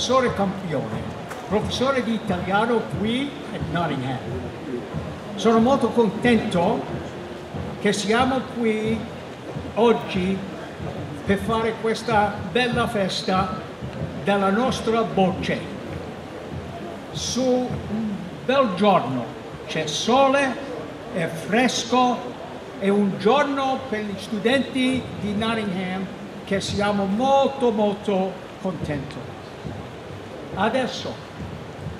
Professore Campione, professore di italiano qui a Nottingham. Sono molto contento che siamo qui oggi per fare questa bella festa della nostra Bocce. Su un bel giorno, c'è sole, è fresco, è un giorno per gli studenti di Nottingham che siamo molto contenti. Adesso,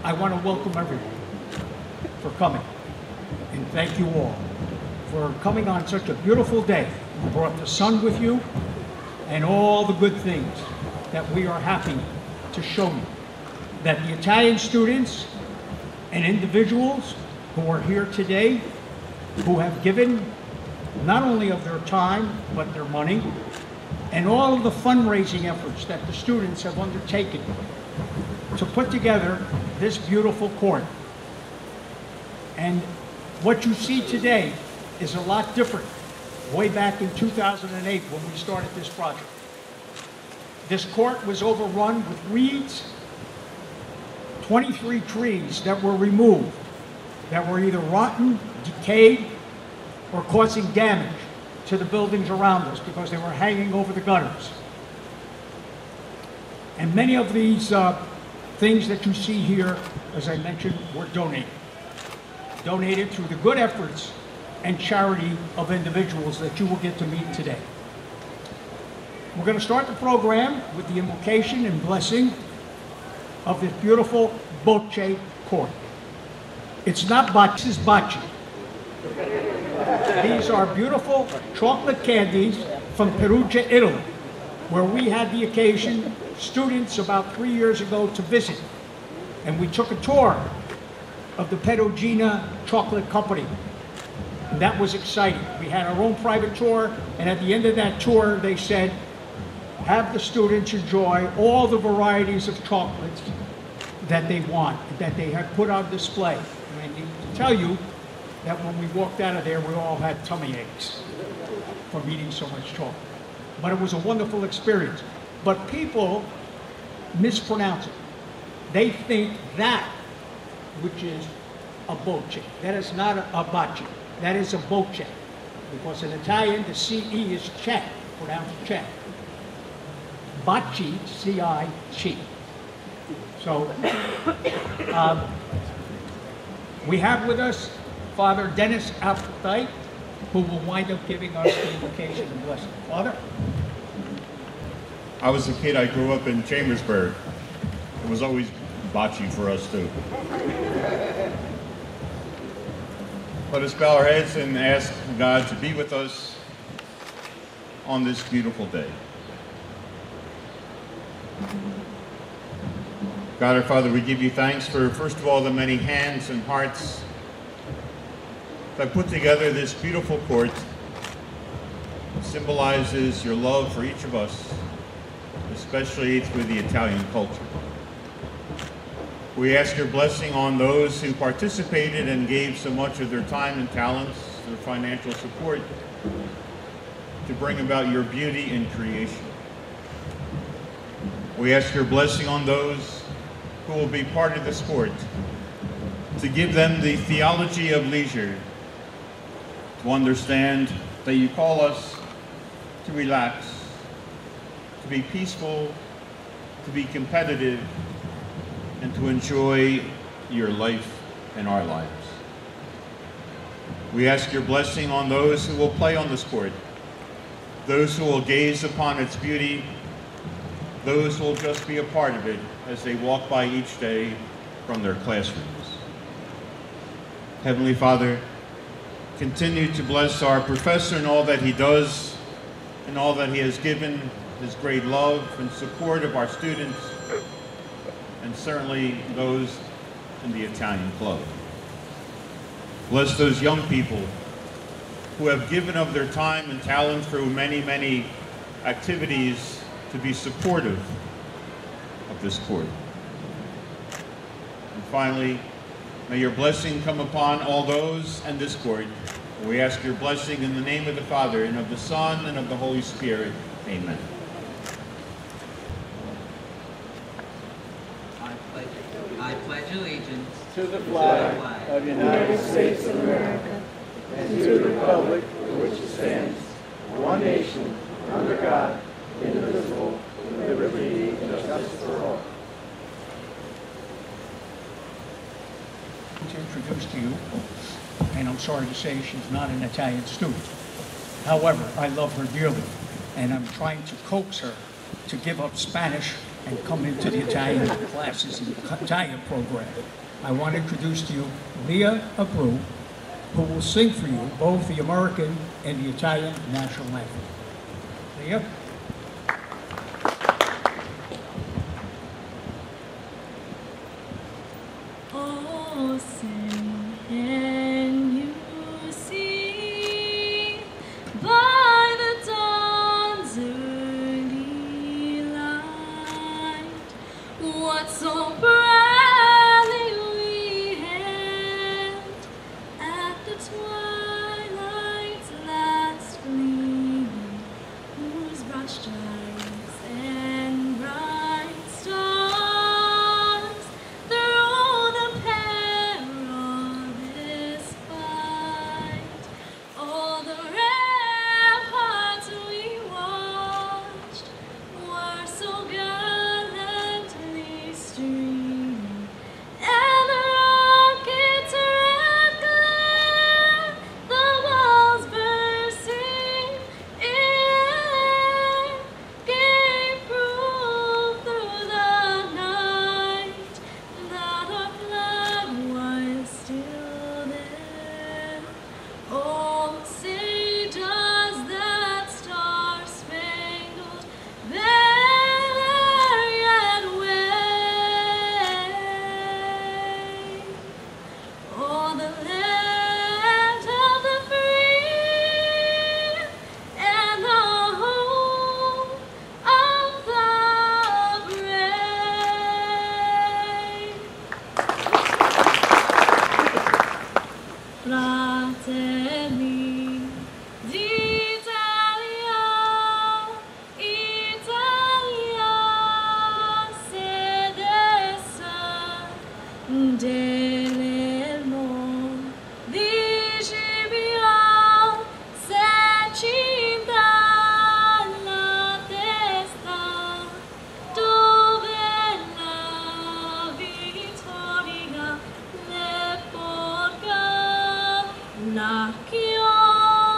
I want to welcome everyone for coming and thank you all for coming on such a beautiful day. You brought the sun with you and all the good things that we are happy to show you. That the Italian students and individuals who are here today, who have given not only of their time, but their money, and all of the fundraising efforts that the students have undertaken to put together this beautiful court. And what you see today is a lot different way back in 2008 when we started this project. This court was overrun with weeds, 23 trees that were removed, that were either rotten, decayed, or causing damage to the buildings around us because they were hanging over the gutters. And many of these things that you see here, as I mentioned, were donated. Donated through the good efforts and charity of individuals that you will get to meet today. We're going to start the program with the invocation and blessing of this beautiful Bocce court. It's not Bocce, this is Bocce. These are beautiful chocolate candies from Perugia, Italy, where we had the occasion, students about 3 years ago, to visit. And we took a tour of the Perugina Chocolate Company. And that was exciting. We had our own private tour, and at the end of that tour, they said, have the students enjoy all the varieties of chocolates that they want, that they have put on display. And I need to tell you that when we walked out of there, we all had tummy aches from eating so much chocolate. But it was a wonderful experience. But people mispronounce it. They think that, which is a Bocce. That is not a Bocce. That is a Bocce. Because in Italian, the CE is c'è, pronounced c'è. Bocce, C-I-C. So, we have with us Father Dennis Appetite, who will wind up giving us the invocation and blessing. Father? I was a kid, I grew up in Chambersburg. It was always bocce for us too. Let us bow our heads and ask God to be with us on this beautiful day. God our Father, we give you thanks for, first of all, the many hands and hearts that put together this beautiful court. It symbolizes your love for each of us, especially through the Italian culture. We ask your blessing on those who participated and gave so much of their time and talents, their financial support, to bring about your beauty in creation. We ask your blessing on those who will be part of this court, to give them the theology of leisure, to understand that you call us to relax, to be peaceful, to be competitive, and to enjoy your life and our lives. We ask your blessing on those who will play on this court, those who will gaze upon its beauty, those who will just be a part of it as they walk by each day from their classrooms. Heavenly Father, continue to bless our professor in all that he does and all that he has given, his great love and support of our students, and certainly those in the Italian club. Bless those young people who have given of their time and talent through many activities to be supportive of this court. And finally, may your blessing come upon all those and this court. We ask your blessing in the name of the Father, and of the Son, and of the Holy Spirit. Amen. to the flag of the United States of America, and to the republic for which it stands, one nation, under God, indivisible, with liberty and justice for all. To introduce to you, and I'm sorry to say she's not an Italian student. However, I love her dearly, and I'm trying to coax her to give up Spanish and come into the Italian classes in the Italian program. I want to introduce to you Leah Abreu, who will sing for you both the American and the Italian national anthem. Leah? Oh, sing, can you see by the dawn's early light what so proudly we hailed at the twilight's last gleaming, whose broad stripes and bright stars through the perilous fight, all the ramparts we watched were so gallantly streaming, and the rockets' red glare, the walls bursting in, gave proof through the night that our flag was still there. Oh, say does that star-spangled banner yet wave? Oh, the land of the free and the home of the brave. Fratelli d'Italia, Italia sedessa dell'elmo di Scipio, se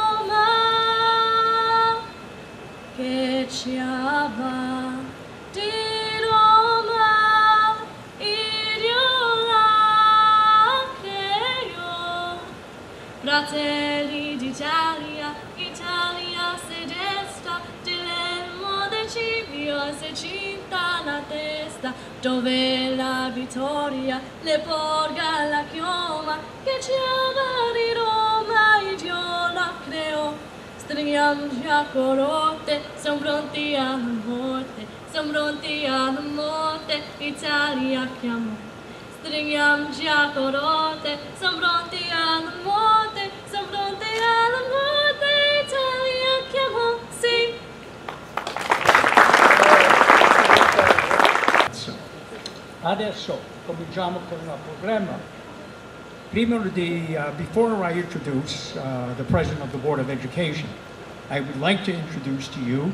cinta la testa, dove la vittoria le porga la chioma che ci avva di Roma, idiola che io. Fratelli d'Italia, Italia se desta, dilemmo del Scipio, se cinta la testa, dove la vittoria le porga la chioma, che ci avva di Roma, idiola creò. Stringiamoci a corotte, siamo pronti alla morte, siamo pronti alla morte, Italia chiamò. Stringiamoci a corotte, siamo pronti alla morte, siamo pronti alla morte, Italia chiamò, sì. Adesso cominciamo con il programma. Before I introduce the President of the Board of Education, I would like to introduce to you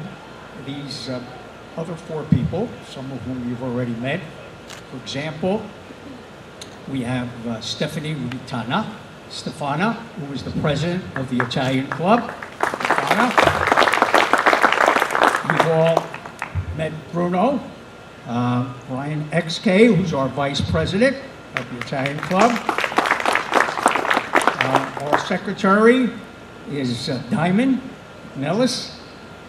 these other four people, some of whom you've already met. For example, we have Stefania, who is the President of the Italian Club. Stefana. You've all met Bruno. Brian XK, who's our Vice President of the Italian Club. Our Secretary is Diamond Nellis,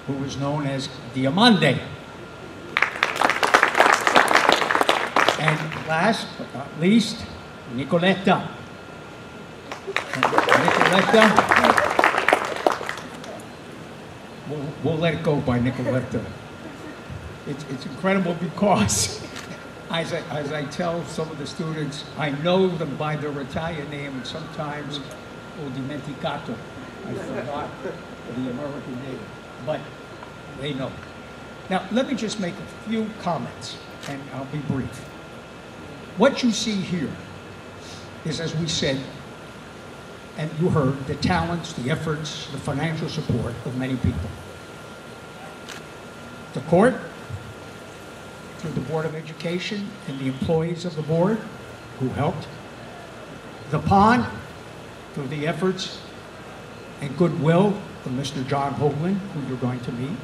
who is known as Diamande. And last but not least, Nicoletta. Nicoletta, we'll let it go by Nicoletta. It's incredible because, as I tell some of the students, I know them by their Italian name, and sometimes ho dimenticato, I forgot the American name, but they know. Now, let me just make a few comments, and I'll be brief. What you see here is, as we said, and you heard, the talents, the efforts, the financial support of many people. The court, through the Board of Education and the employees of the board who helped. The pond, through the efforts and goodwill of Mr. John Hoagland, who you're going to meet.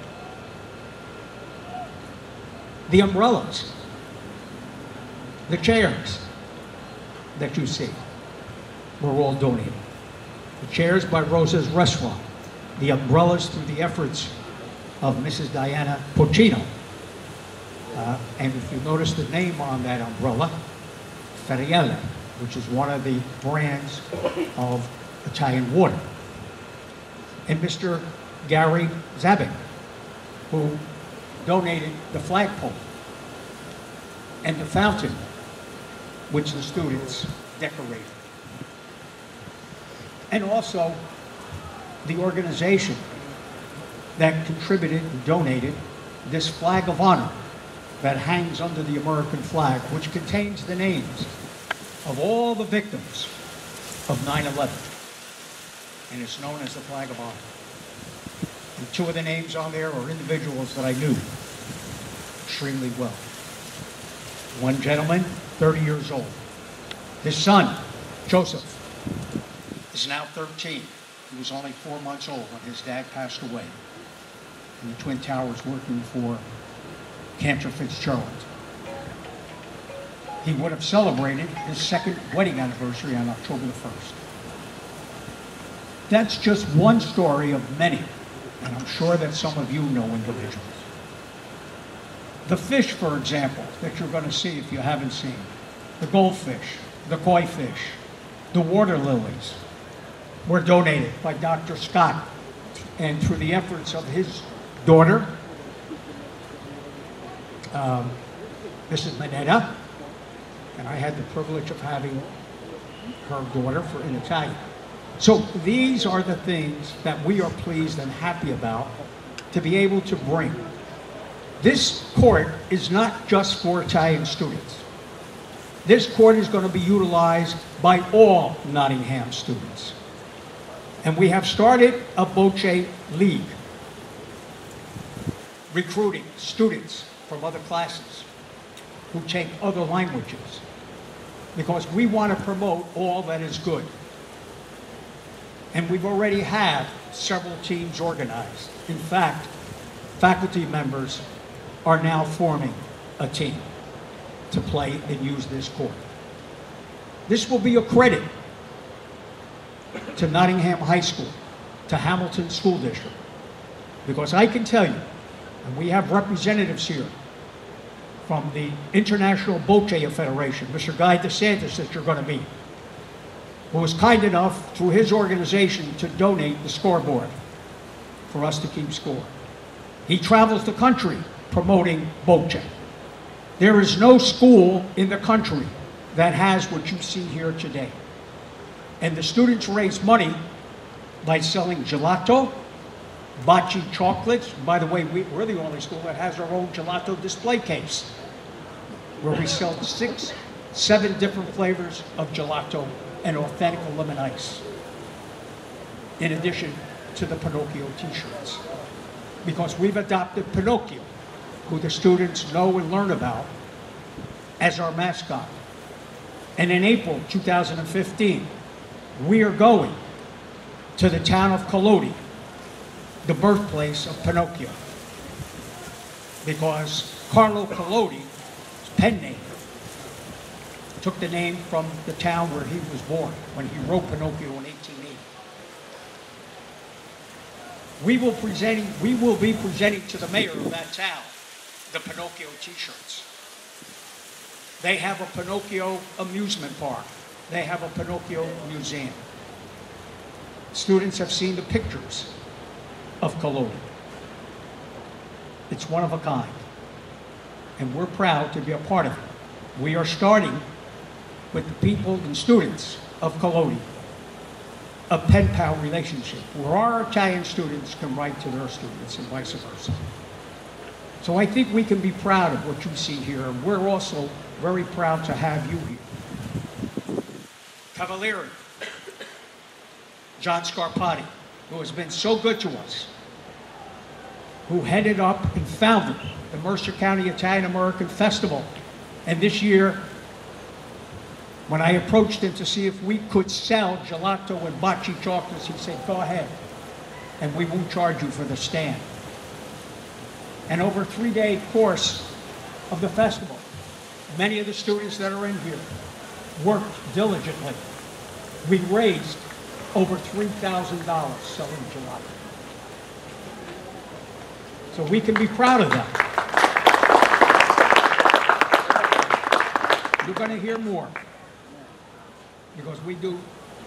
The umbrellas, the chairs that you see were all donated. The chairs by Rosa's Restaurant, the umbrellas through the efforts of Mrs. Diana Porcino. And if you notice the name on that umbrella, Ferriele, which is one of the brands of Italian water. And Mr. Gary Zabin, who donated the flagpole and the fountain, which the students decorated. And also the organization that contributed and donated this flag of honor that hangs under the American flag, which contains the names of all the victims of 9/11. And it's known as the flag of honor. And two of the names on there are individuals that I knew extremely well. One gentleman, 30 years old. His son, Joseph, is now 13. He was only 4 months old when his dad passed away in the Twin Towers working for Cantor Fitzgerald. He would have celebrated his second wedding anniversary on October the 1st. That's just one story of many, and I'm sure that some of you know individuals. The fish, for example, that you're going to see if you haven't seen, the goldfish, the koi fish, the water lilies, were donated by Dr. Scott, and through the efforts of his daughter, Mrs. Manetta, and I had the privilege of having her daughter in Italian. So these are the things that we are pleased and happy about to be able to bring. This court is not just for Italian students. This court is going to be utilized by all Nottingham students. And we have started a Bocce League, recruiting students from other classes who take other languages, because we want to promote all that is good. And we've already had several teams organized. In fact, faculty members are now forming a team to play and use this court. This will be a credit to Nottingham High School, to Hamilton School District, because I can tell you, and we have representatives here from the International Bocce Federation, Mr. Guy DeSantis, that you're going to meet, who was kind enough through his organization to donate the scoreboard for us to keep score. He travels the country promoting Bocce. There is no school in the country that has what you see here today. And the students raise money by selling gelato, Bocce chocolates. By the way, we're the only school that has our own gelato display case, where we sell 6, 7 different flavors of gelato and authentic lemon ice, in addition to the Pinocchio t-shirts. Because we've adopted Pinocchio, who the students know and learn about, as our mascot. And in April 2015, we are going to the town of Collodi, the birthplace of Pinocchio, because Carlo Collodi's pen name took the name from the town where he was born when he wrote Pinocchio in 1880. We will be presenting to the mayor of that town the Pinocchio t-shirts. They have a Pinocchio amusement park. They have a Pinocchio museum. Students have seen the pictures of Collodi. It's one of a kind, and we're proud to be a part of it. We are starting with the people and students of Collodi, a pen pal relationship, where our Italian students can write to their students and vice versa. So I think we can be proud of what you see here, and we're also very proud to have you here. Cavalieri, John Scarpati, who has been so good to us, who headed up and founded the Mercer County Italian American Festival. And this year, when I approached him to see if we could sell gelato and Bocce chocolates, he said, go ahead, and we won't charge you for the stand. And over a 3-day course of the festival, many of the students that are in here worked diligently. We raised over $3,000 selling gelato. So we can be proud of them. You're going to hear more, because we do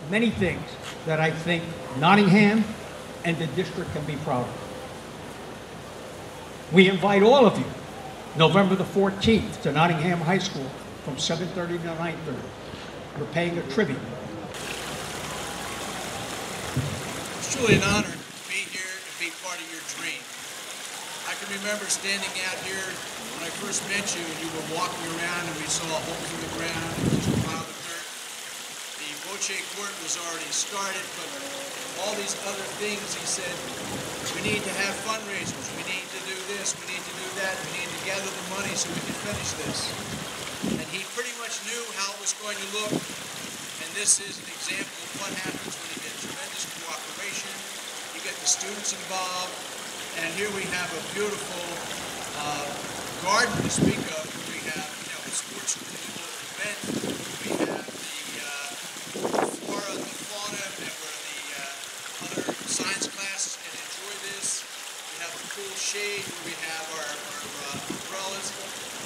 many things that I think Nottingham and the district can be proud of. We invite all of you, November the 14th, to Nottingham High School from 7:30 to 9:30. We're paying a tribute. It's truly an honor to be here and be part of your dream. I can remember standing out here when I first met you, and you were walking around and we saw holes in the ground and just a pile of dirt. The Bocce court was already started, but all these other things, he said, we need to have fundraisers, we need to do this, we need to do that, we need to gather the money so we can finish this. And he pretty much knew how it was going to look, and this is an example of what happens when you get tremendous cooperation, you get the students involved, and here we have a beautiful garden to speak of. We have, a sports event. We have the flora and the fauna, and where the other science classes can enjoy this. We have the cool shade where we have our umbrellas.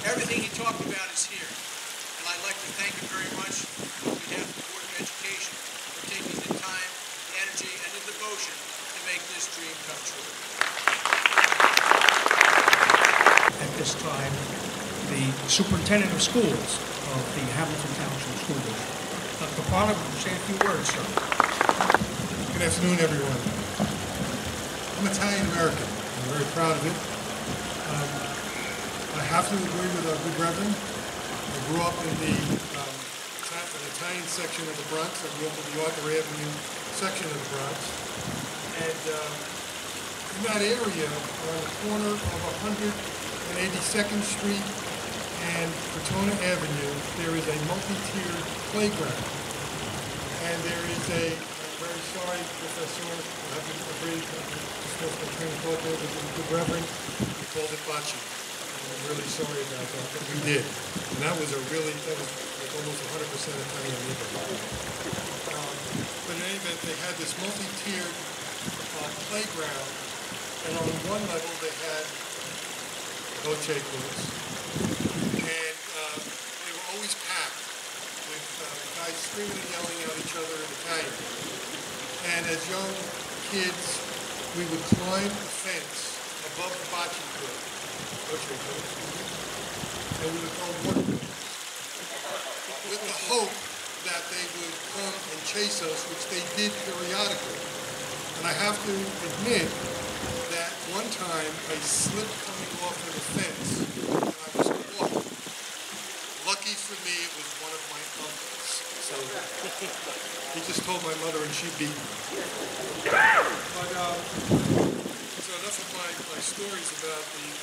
Everything he talked about is here. And I'd like to thank him very much on behalf of the Board of Education for taking the time, the energy, and the devotion to make this dream come true. At this time, the superintendent of schools of the Hamilton Township School District. Dr. Parler, would you say a few words, sir? Good afternoon, everyone. I'm Italian American. I'm very proud of it. I have to agree with our good reverend. I grew up in the Italian section of the Bronx. I grew up in the Arthur Avenue section of the Bronx. And in that area, on the corner of 182nd Street and Cortona Avenue, there is a multi-tiered playground. And there is I'm very sorry, Professor, I have to agree, discussed my train of thought there, but the good reverend, we called it Bocce. I'm really sorry about that, but we did. And that was like almost 100% Italian neighborhood. But in any event, they had this multi-tiered playground, and on one level they had Bocce courts, and they were always packed with guys screaming and yelling at each other in Italian. And as young kids, we would climb the fence above the Bocce court, and we would go work with the hope that they would come and chase us, which they did periodically. And I have to admit that one time I slipped coming off of the fence and I was caught. Lucky for me, it was one of my uncles. So he just told my mother and she beat me. But so enough of my stories about the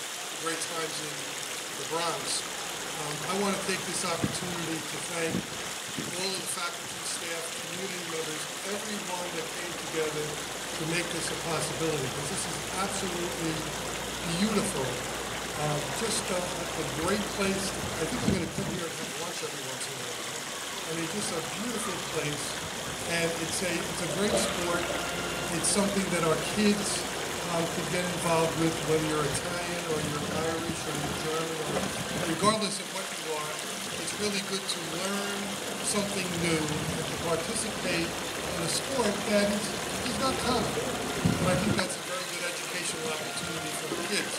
great times in the Bronx. I want to take this opportunity to thank all of the faculty, staff, community members, everyone that came together to make this a possibility, because this is absolutely beautiful. Just a great place. I think I'm going to come here and have lunch every once in a while. I mean, just a beautiful place, and it's a great sport. It's something that our kids could get involved with, whether you're Italian or you're Irish or you're German, or regardless of what you are. It's really good to learn something new and to participate in a sport that is not common. And I think that's a very good educational opportunity for the kids.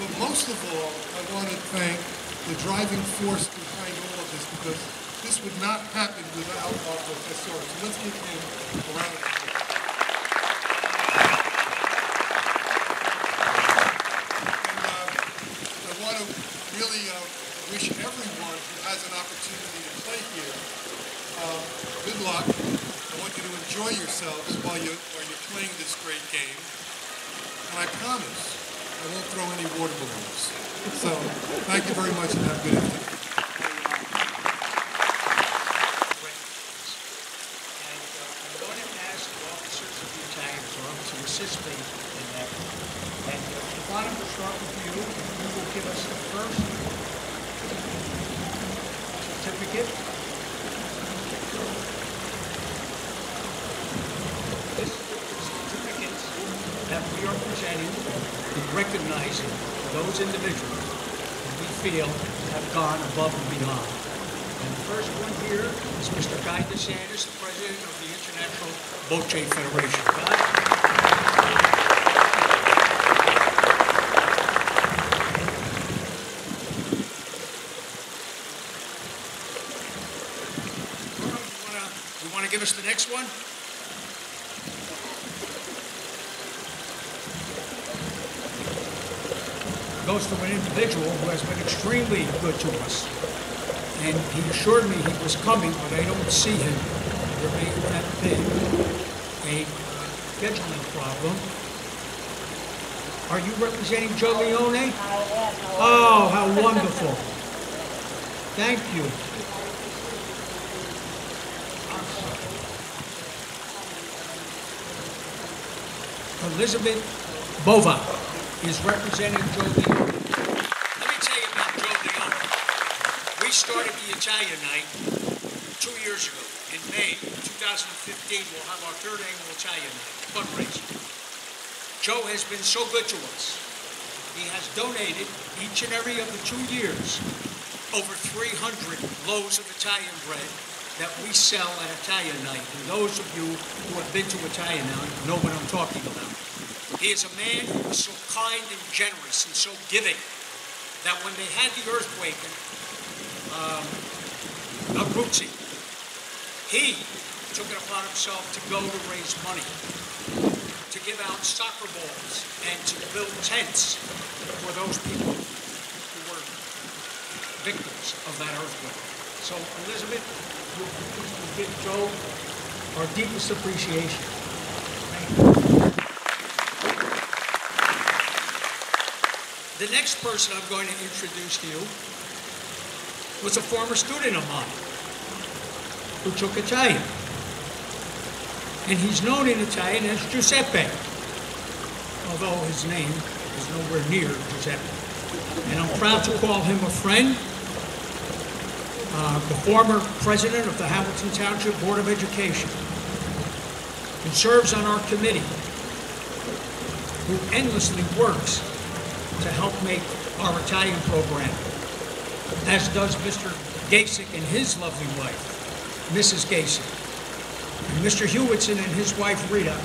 But most of all, I want to thank the driving force behind all of this, because this would not happen without our professor. So let's give him a round of applause. And I want to really wish everyone who has an opportunity to play here good luck. I want you to enjoy yourselves while you're playing this great game. And I promise I won't throw any water balloons. So thank you very much and have a good evening. I'm going to ask the officers of the Italian Club to assist me in that. And Stefano, we'll start with you. You will give us the first certificate. This certificate that we are presenting is recognizing those individuals that we feel have gone above and beyond. And the first one here is Mr. Guy DeSantis, the president of the International Bocce Federation. Guy? You want to give us the next one? Goes to an individual who has been extremely good to us. And he assured me he was coming, but I don't see him. There may have been a scheduling problem. Are you representing Joe Leone? I am. Oh, how wonderful. Thank you. Elizabeth Bova is representing Joe Leone. Let me tell you about Joe Leone. We started the Italian Night 2 years ago. In May 2015, we'll have our third annual Italian Night fundraiser. Joe has been so good to us. He has donated each and every of the 2 years over 300 loaves of Italian bread that we sell at Italian Night. And those of you who have been to Italian Night know what I'm talking about. He is a man who was so kind and generous and so giving that when they had the earthquake in Abruzzi, he took it upon himself to go to raise money, to give out soccer balls, and to build tents for those people who were victims of that earthquake. So, Elizabeth, we'll give Joe our deepest appreciation. Thank you. The next person I'm going to introduce to you was a former student of mine who took Italian. And he's known in Italian as Giuseppe, although his name is nowhere near Giuseppe. And I'm proud to call him a friend. The former president of the Hamilton Township Board of Education, who serves on our committee, who endlessly works to help make our Italian program, as does Mr. Gasick and his lovely wife, Mrs. Gasick. And Mr. Hewitson and his wife Rita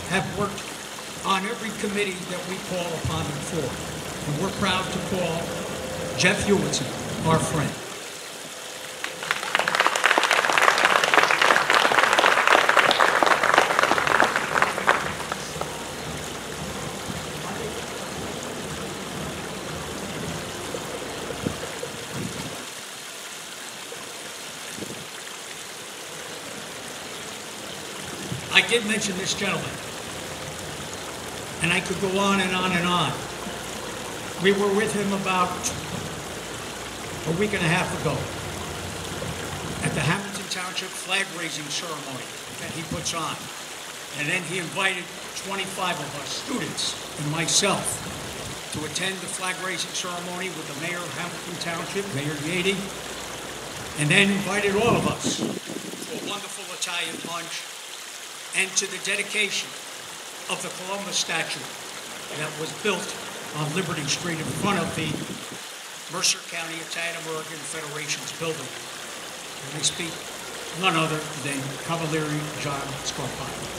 have worked on every committee that we call upon them for. And we're proud to call Jeff Hewitson our friend. I did mention this gentleman, and I could go on and on and on. We were with him about a week and a half ago at the Hamilton Township flag raising ceremony that he puts on. And then he invited 25 of us students and myself to attend the flag raising ceremony with the mayor of Hamilton Township, Mayor Yady, and then invited all of us to a wonderful Italian lunch and to the dedication of the Columbus statue that was built on Liberty Street in front of the Mercer County Italian-American Federation's building. And they speak none other than Cavaliere John Scarpati.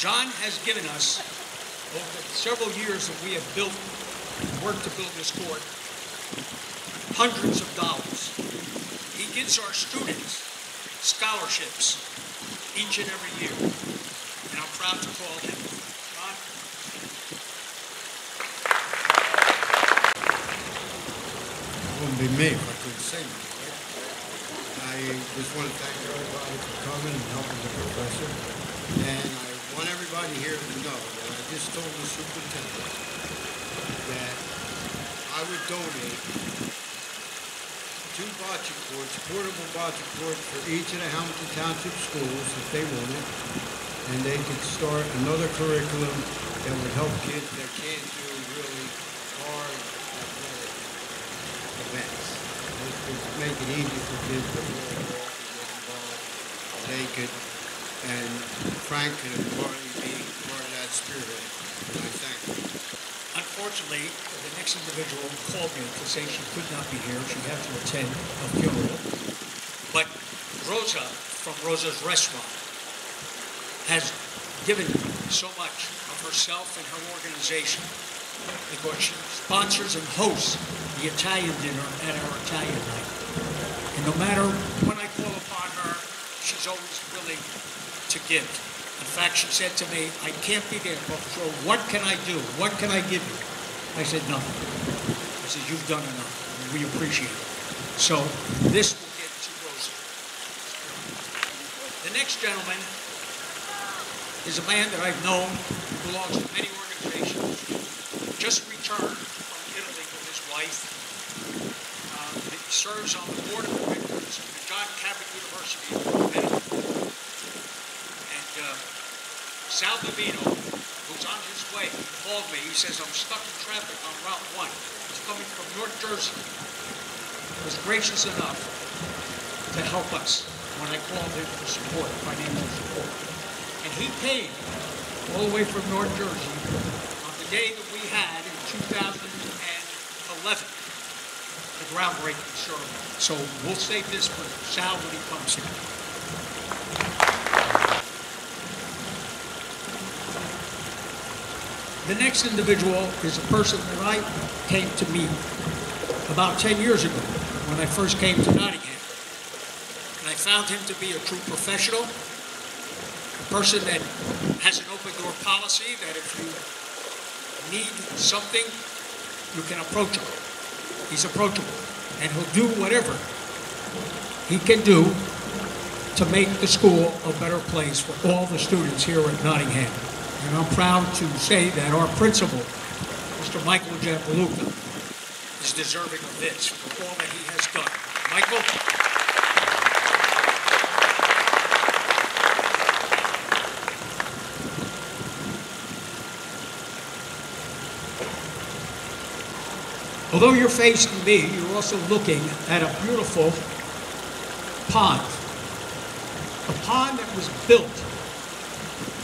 John has given us, over the several years that we have built and worked to build this court, hundreds of dollars. He gives our students scholarships each and every year. And I'm proud to call him. John? me if I couldn't say much, right? I just want to thank everybody for coming and helping the professor. And I want everybody here to know that I just told the superintendent that I would donate 2 bocce courts, portable bocce courts for each of the Hamilton Township schools if they wanted. And they could start another curriculum that would help kids that can't do really hard athletic events. This would make it easy for kids to really walk and get involved. They could, and Frank could partly be part of that spirit. And I thank you. Unfortunately, the next individual called me to say she could not be here. She had to attend a funeral. But Rosa, from Rosa's Restaurant, has given so much of herself and her organization because she sponsors and hosts the Italian dinner at our Italian night. And no matter when I call upon her, she's always willing to give. In fact, she said to me, I can't be there, Professor. What can I do? What can I give you? I said, nothing. I said, you've done enough. And we appreciate it. So this will get to Rosa. The next gentleman is a man that I've known who belongs to many organizations, just returned from Italy with his wife. He serves on the board of directors of the John Cabot University in Medical. And Sal Davino, who's on his way, called me. He says, I'm stuck in traffic on Route 1. He's coming from North Jersey. He was gracious enough to help us when I called him for support, financial support. And he came all the way from North Jersey on the day that we had in 2011, the groundbreaking ceremony. So we'll save this for Sal when he comes here. The next individual is a person that I came to meet about 10 years ago when I first came to Nottingham. And I found him to be a true professional, a person that has an open door policy, that if you need something, you can approach him. He's approachable, and he'll do whatever he can do to make the school a better place for all the students here at Nottingham. And I'm proud to say that our principal, Mr. Michael Jampaluca, is deserving of this for all that he has done. Michael? Although you're facing me, you're also looking at a beautiful pond. A pond that was built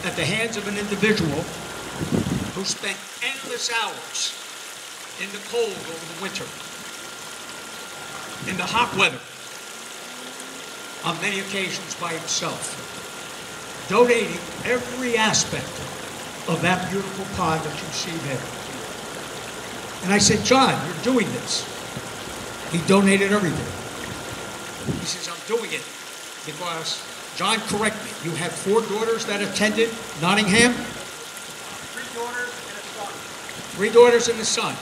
at the hands of an individual who spent endless hours in the cold over the winter, in the hot weather, on many occasions by himself, donating every aspect of that beautiful pond that you see there. And I said, John, you're doing this. He donated everything. He says, I'm doing it because, John, correct me, you have 4 daughters that attended Nottingham? 3 daughters and a son. 3 daughters and a son.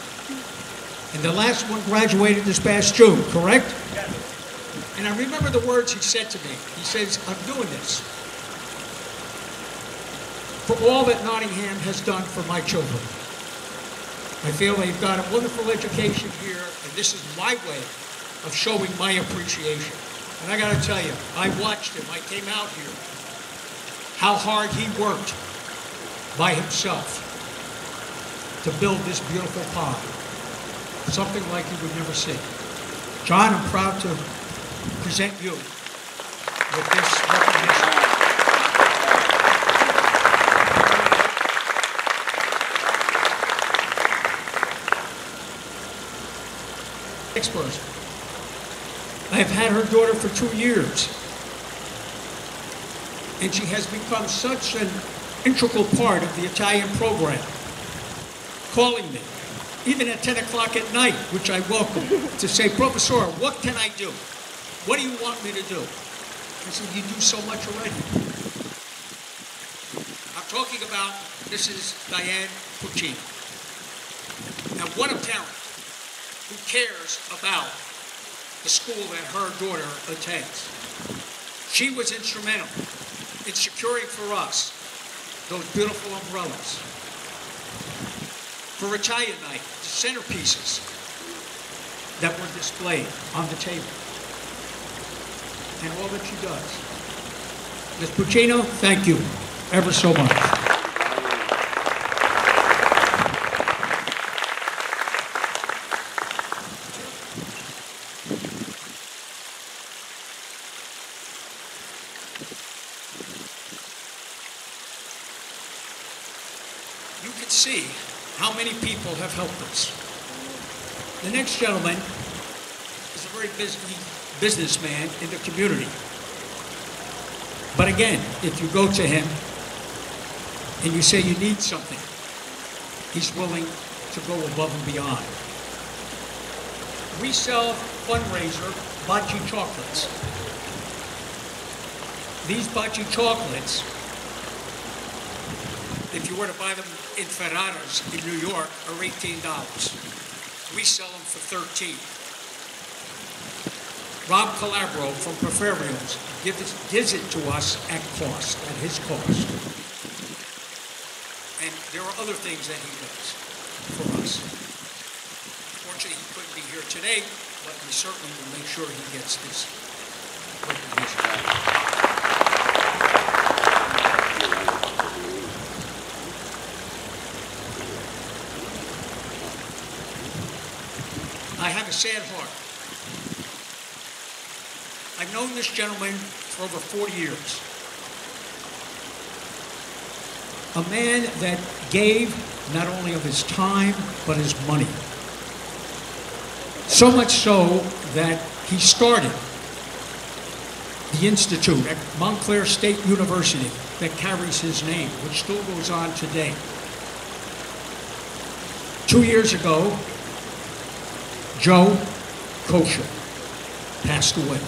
And the last one graduated this past June, correct? Yes. And I remember the words he said to me. He says, I'm doing this for all that Nottingham has done for my children. I feel they've got a wonderful education here, and this is my way of showing my appreciation. And I got to tell you, I watched him. I came out here, how hard he worked by himself to build this beautiful pond. Something like you would never see. John, I'm proud to present you with this recognition. Next person. I have had her daughter for 2 years, and she has become such an integral part of the Italian program, calling me, even at 10 o'clock at night, which I welcome, to say, Professor, what can I do? What do you want me to do? I said, you do so much already. I'm talking about Mrs. Diane Puccini. Now, what a parent who cares about the school that her daughter attends. She was instrumental in securing for us those beautiful umbrellas. For Italian night, the centerpieces that were displayed on the table, and all that she does. Ms. Puccino, thank you ever so much. You can see how many people have helped us. The next gentleman is a very busy businessman in the community. But again, if you go to him and you say you need something, he's willing to go above and beyond. We sell fundraiser Bocce chocolates. These Bocce chocolates, if you were to buy them in Ferraras in New York, are $18. We sell them for $13. Rob Calabro from Preferios gives it to us at cost, at his cost. And there are other things that he does for us. Fortunately, he couldn't be here today, but we certainly will make sure he gets this recognition. I have a sad heart. I've known this gentleman for over 40 years. A man that gave not only of his time, but his money. So much so that he started the institute at Montclair State University that carries his name, which still goes on today. 2 years ago, Joe Kosher passed away.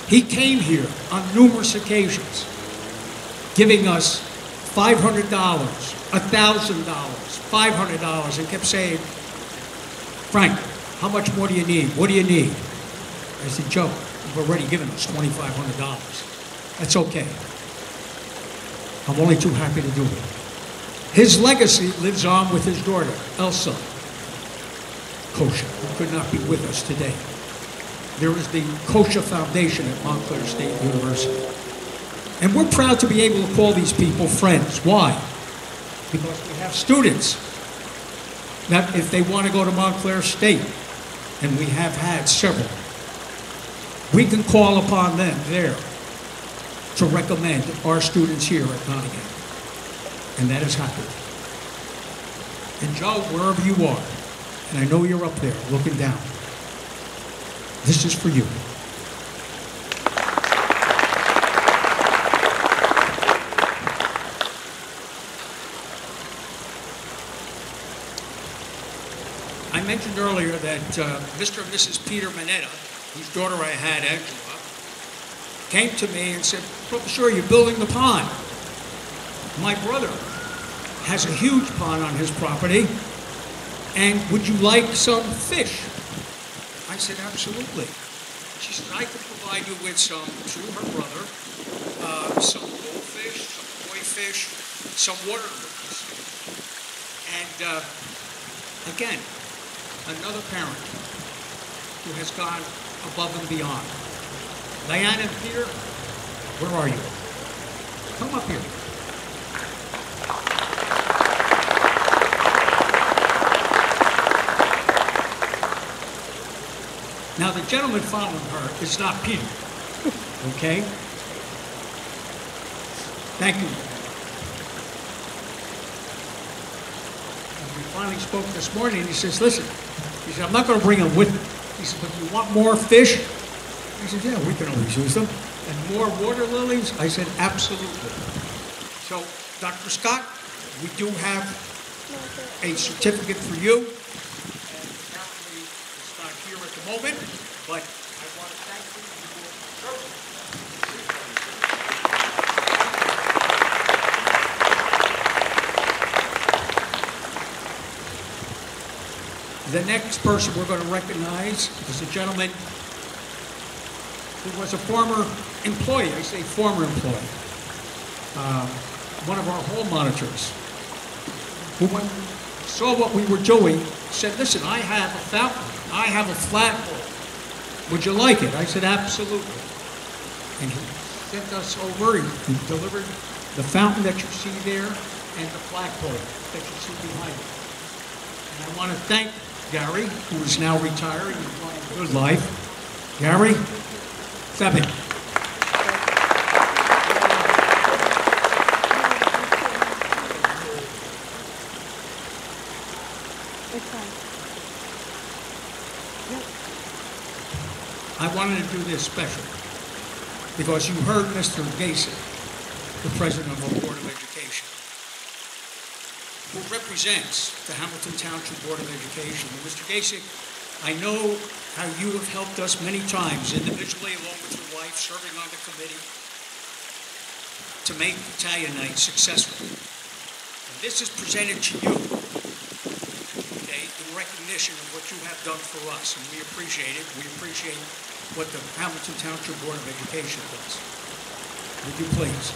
He came here on numerous occasions, giving us $500, $1,000, $500, and kept saying, Frank, how much more do you need? What do you need? I said, Joe, you've already given us $2,500. That's okay. I'm only too happy to do it. His legacy lives on with his daughter, Elsa Kosher, who could not be with us today. There is the Kosher Foundation at Montclair State University. And we're proud to be able to call these people friends. Why? Because we have students that if they want to go to Montclair State, and we have had several, we can call upon them there to recommend our students here at Nottingham. And that has happened. And Joe, wherever you are, and I know you're up there looking down, this is for you. I mentioned earlier that Mr. and Mrs. Peter Manetta, whose daughter I had, Angela, came to me and said, Professor, you're building the pond. My brother has a huge pond on his property, and would you like some fish? I said, absolutely. She said, I can provide you with some, through her brother, some goldfish, some koi fish, some water lilies. And again, another parent who has gone above and beyond. Diane and Peter, where are you? Come up here. Now, the gentleman following her is not Peter, okay? Thank you. And we finally spoke this morning, and he says, listen, he said, I'm not going to bring them with me. He said, but you want more fish? I said, yeah, we can always use them. And more water lilies? I said, absolutely. So, Dr. Scott, we do have a certificate for you. Here at the moment, but I want to thank you for your service. The next person we're going to recognize is a gentleman who was a former employee, I say former employee, one of our hall monitors, who when saw what we were doing, said, listen, I have a fountain, I have a flagpole. Would you like it? I said, absolutely. And he sent us over, he delivered the fountain that you see there and the flagpole that you see behind it. And I want to thank Gary, who is now retired and enjoying a good life. Gary, step in. I wanted to do this special because you heard Mr. Gacy, the president of the Board of Education, who represents the Hamilton Township Board of Education. And Mr. Gacy, I know how you have helped us many times, individually along with your wife, serving on the committee, to make Italian Night successful. And this is presented to you, okay, in recognition of what you have done for us, and we appreciate it. We appreciate what the Hamilton Township Board of Education does. Would you please?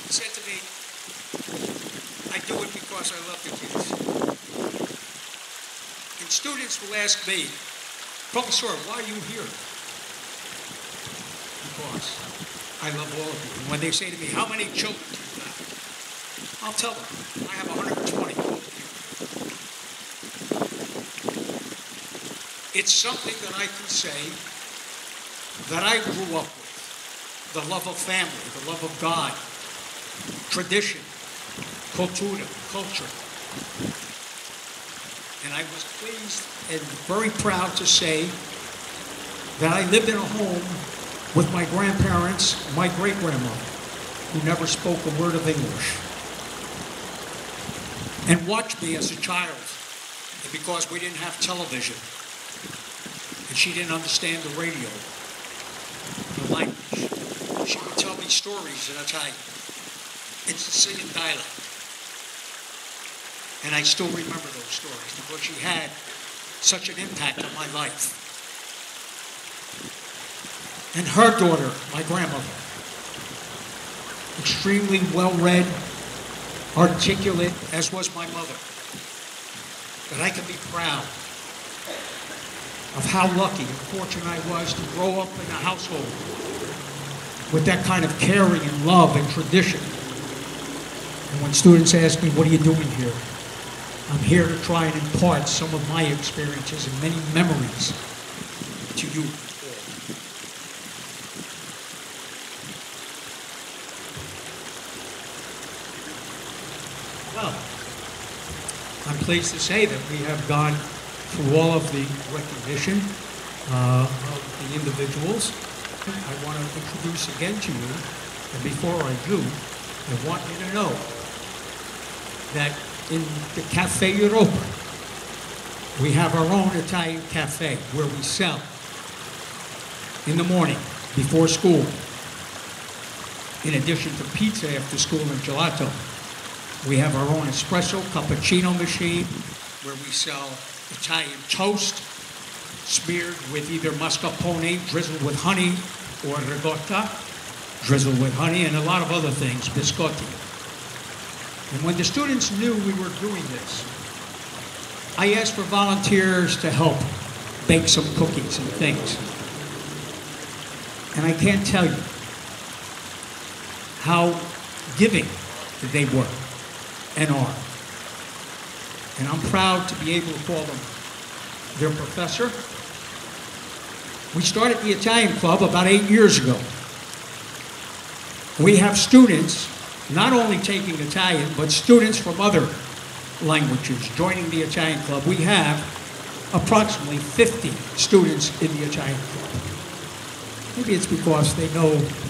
He said to me, I do it because I love the kids. And students will ask me, Professor, why are you here? Because I love all of you. And when they say to me, how many children do you have? I'll tell them, I have 120. It's something that I can say that I grew up with. The love of family, the love of God, tradition, culture. And I was pleased and very proud to say that I lived in a home with my grandparents, my great-grandmother, who never spoke a word of English, and watched me as a child, because we didn't have television, and she didn't understand the radio, the language. She would tell me stories in Italian. It's a singing dialect. And I still remember those stories because she had such an impact on my life. And her daughter, my grandmother, extremely well-read, articulate, as was my mother. That I can be proud of how lucky and fortunate I was to grow up in a household with that kind of caring and love and tradition. And when students ask me, what are you doing here? I'm here to try and impart some of my experiences and many memories to you. Well, I'm pleased to say that we have gone through all of the recognition of the individuals. I want to introduce again to you, and before I do, I want you to know that in the Cafe Europa, we have our own Italian cafe where we sell in the morning before school, in addition to pizza after school and gelato. We have our own espresso cappuccino machine where we sell Italian toast smeared with either mascarpone drizzled with honey or ricotta drizzled with honey, and a lot of other things, biscotti. And when the students knew we were doing this, I asked for volunteers to help bake some cookies and things. And I can't tell you how giving they were and are. And I'm proud to be able to call them their professor. We started the Italian Club about 8 years ago. We have students not only taking Italian, but students from other languages joining the Italian Club. We have approximately 50 students in the Italian Club. Maybe it's because they know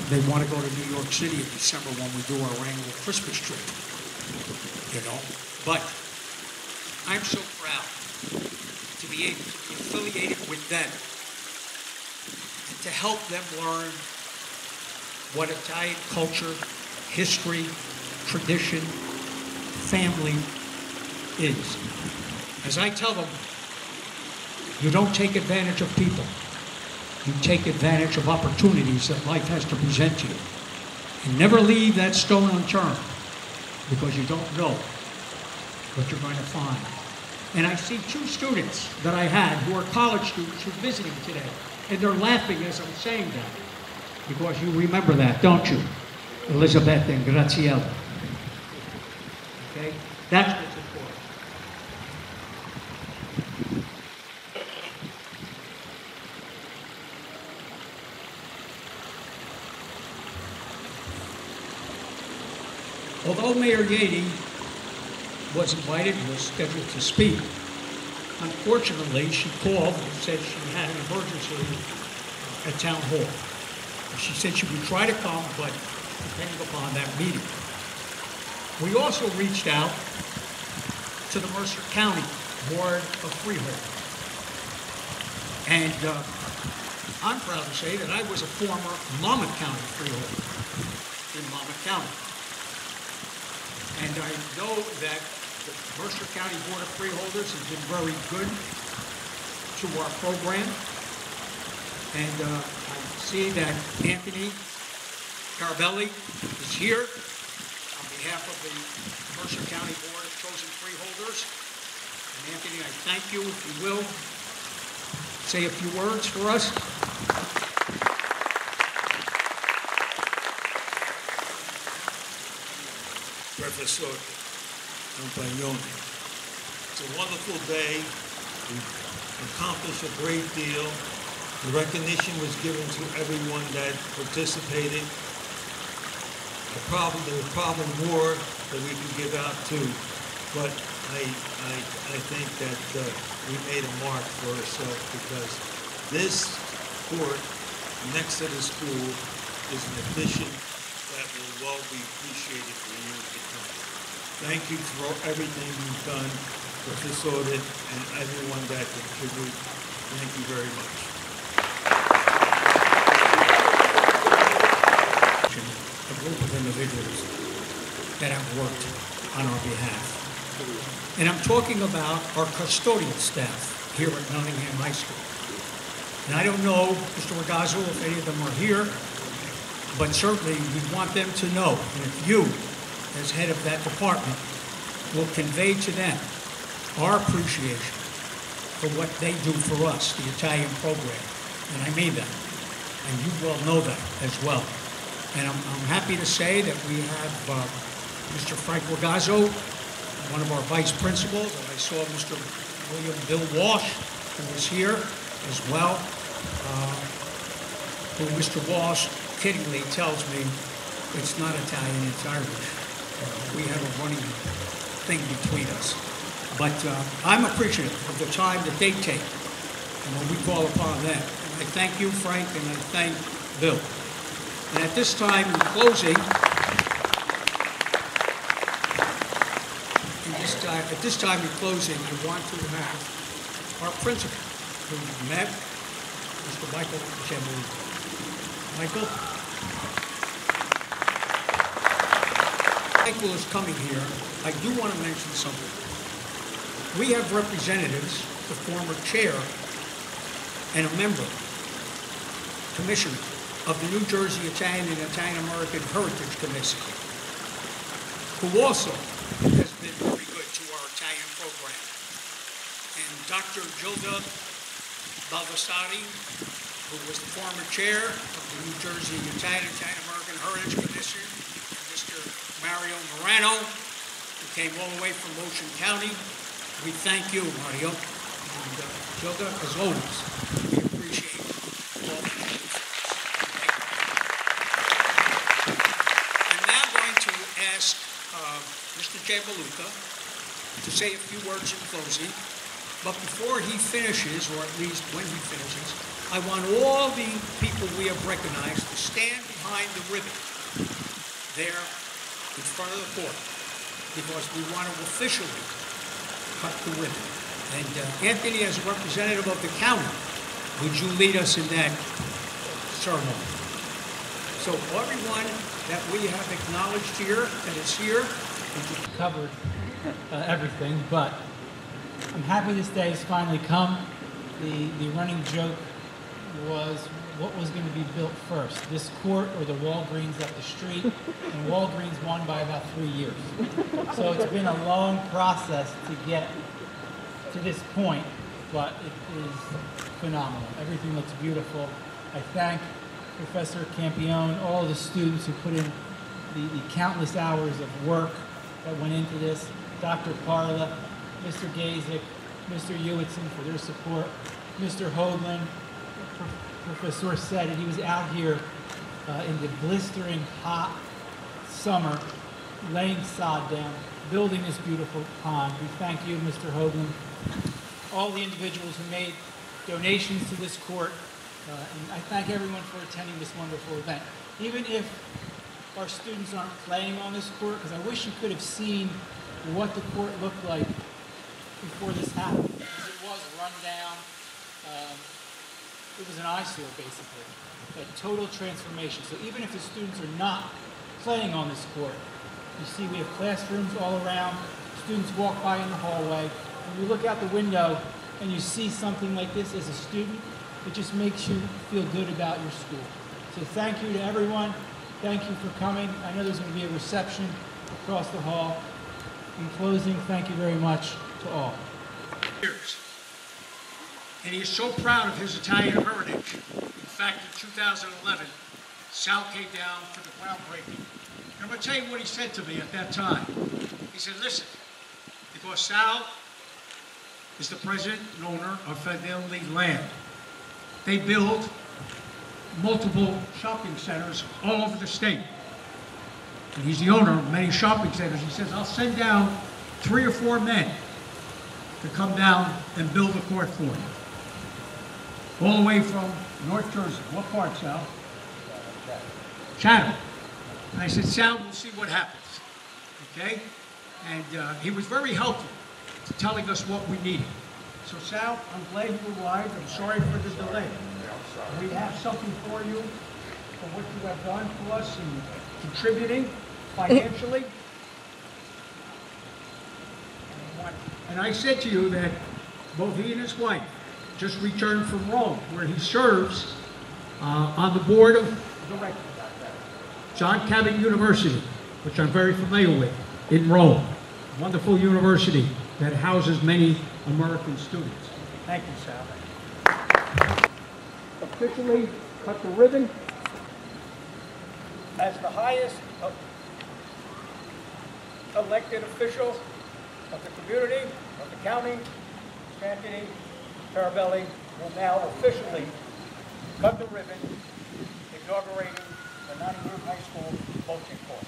they want to go to New York City in December when we do our annual Christmas trip, you know. But I'm so proud to be able to be affiliated with them and to help them learn what Italian culture, history, tradition, family is. As I tell them, you don't take advantage of people. You take advantage of opportunities that life has to present to you. And never leave that stone unturned, because you don't know what you're going to find. And I see two students that I had who are college students who are visiting today. And they're laughing as I'm saying that, because you remember that, don't you? Elizabeth and Graziella. Okay? That's what's important. Although Mayor Yady was invited and was scheduled to speak, unfortunately, she called and said she had an emergency at Town Hall. She said she would try to come, but depending upon that meeting. We also reached out to the Mercer County Board of Freehold. And I'm proud to say that I was a former Monmouth County freeholder in Monmouth County. And I know that the Mercer County Board of Freeholders has been very good to our program. And I see that Anthony Carbelli is here on behalf of the Mercer County Board of Chosen Freeholders. And Anthony, I thank you, if you will, say a few words for us. Professor Campagnone. It's a wonderful day. We've accomplished a great deal. The recognition was given to everyone that participated. There was probably more that we could give out too, but I think that we made a mark for ourselves, because this court next to the school is an addition that will well be appreciated for years to come. Thank you for everything you've done for this audit and everyone that contributed. Thank you very much. A group of individuals that have worked on our behalf. And I'm talking about our custodial staff here at Nottingham High School. And I don't know, Mr. Ragazzo, if any of them are here, but certainly we want them to know, and if you, as head of that department, will convey to them our appreciation for what they do for us, the Italian program. And I mean that. And you well know that as well. And I'm happy to say that we have Mr. Frank Ragazzo, one of our vice principals, and I saw Mr. William Bill Walsh, who was here as well, who Mr. Walsh kiddingly tells me it's not Italian, it's Irish. We have a running thing between us. But I'm appreciative of the time that they take and when we call upon them. And I thank you, Frank, and I thank Bill. And at this time, in closing, I want to have our principal, who we met, Mr. Michael Gemini. Michael? Michael is coming here. I do want to mention something. We have representatives, the former chair and a member, commissioner of the New Jersey Italian and Italian American Heritage Commission, who also has been very good to our Italian program. And Dr. Gilda Baldassari, who was the former chair of the New Jersey Italian and Italian American Heritage Commission, and Mr. Mario Morano, who came all the way from Ocean County. We thank you, Mario. And Gilda, as always, we appreciate all that you do. I'm now going to ask Mr. Gianluca to say a few words in closing. But before he finishes, or at least when he finishes, I want all the people we have recognized to stand behind the ribbon there in front of the court, because we want to officially cut the ribbon. And Anthony, as a representative of the county, would you lead us in that ceremony? So So everyone that we have acknowledged here, that is here, we've covered everything, but I'm happy this day has finally come. The running joke was what was going to be built first, this court or the Walgreens up the street, and Walgreens won by about 3 years. So it's been a long process to get to this point, but it is phenomenal. Everything looks beautiful. I thank Professor Campione, all the students who put in the countless hours of work that went into this, Dr. Parla, Mr. Gazik, Mr. Hewitson for their support, Mr. Hoagland. Professor said he was out here in the blistering hot summer, laying sod down, building this beautiful pond. We thank you, Mr. Hoagland, all the individuals who made donations to this court, and I thank everyone for attending this wonderful event. Even if our students aren't playing on this court, because I wish you could have seen what the court looked like before this happened. It was run down. It was an eyesore, basically. A total transformation. So even if the students are not playing on this court, you see we have classrooms all around. Students walk by in the hallway. When you look out the window and you see something like this as a student, it just makes you feel good about your school. So thank you to everyone. Thank you for coming. I know there's going to be a reception across the hall. In closing, thank you very much to all. And he is so proud of his Italian heritage. In fact, in 2011, Sal came down for the groundbreaking. And I'm going to tell you what he said to me at that time. He said, listen, because Sal is the president and owner of Fidelity Land, they build multiple shopping centers all over the state. And he's the owner of many shopping centers. He says, I'll send down 3 or 4 men to come down and build a court for you. All the way from North Jersey. What part, Sal? Chatham. And I said, Sal, we'll see what happens. Okay? And he was very helpful to telling us what we needed. So Sal, I'm glad you arrived. I'm sorry for the delay. We have something for you for what you have done for us in contributing financially. And I said to you that both he and his wife just returned from Rome, where he serves on the board of directors. John Cabot University, which I'm very familiar with, in Rome. Wonderful university that houses many American students. Thank you, Sal. Officially cut the ribbon as the highest elected official of the community, of the county. Anthony Carabelli will now officially cut the ribbon, inaugurating the Nottingham High School Bocce court.